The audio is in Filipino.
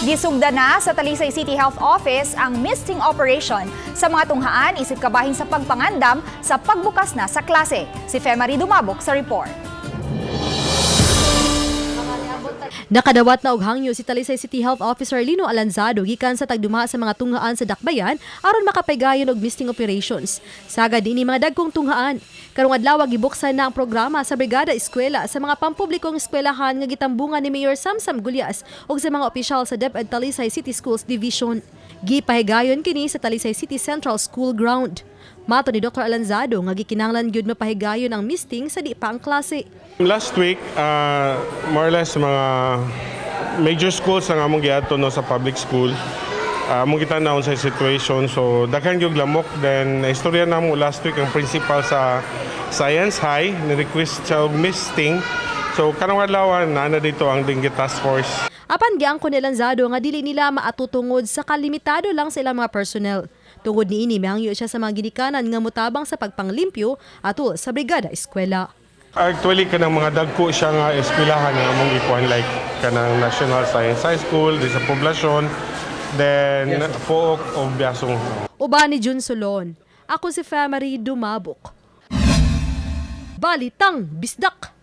Gisugda na sa Talisay City Health Office ang misting operation sa mga tunghaan isip kabahin sa pagpangandam sa pagbukas na sa klase. Si Femari Dumabok sa report. Nakadawat na og hangyo si Talisay City Health Officer Lino Alanzado gikan sa tagdumaha sa mga tunghaan sa Dakbayan aron makapaygayon og misting operations. Sagad ini mga dagkong tunghaan. Karong adlaw gibuksan na ang programa sa Brigada Eskwela sa mga pampublikong eskwelahan nga gitambungan ni Mayor Samsam Gulyas ug sa mga opisyal sa DepEd Talisay City Schools Division. Gipahigayon kini sa Talisay City Central School Ground. Mato ni Dr. Alanzado nga gikinahanglan gyud mapahigayon ang misting sa di pa ang klase. Last week, more or less mga major schools ang among giadto no sa public school. Among kita naon sa situation, so daghan gyud lamok. Then istorya namo last week ang principal sa Science High ni request sa misting. So karong adlaw na dito ang Dengue Task Force. Apan giangkon ni Alanzado nga dili nila maatutungod sa kalimitado lang sa ilang mga personnel. Tungod niini mahangyo siya sa mga ginikanan nga motabang sa pagpanglimpyo atul sa Brigada Eskwela. Actually, kanang mga dagko siya nga eskwelahan nga among ikuan like kanang National Science High School di sa poblasyon, then Pook o Biasong. Uban ni Jun Solon. Ako si Femari Dumabok. Balitang Bisdak.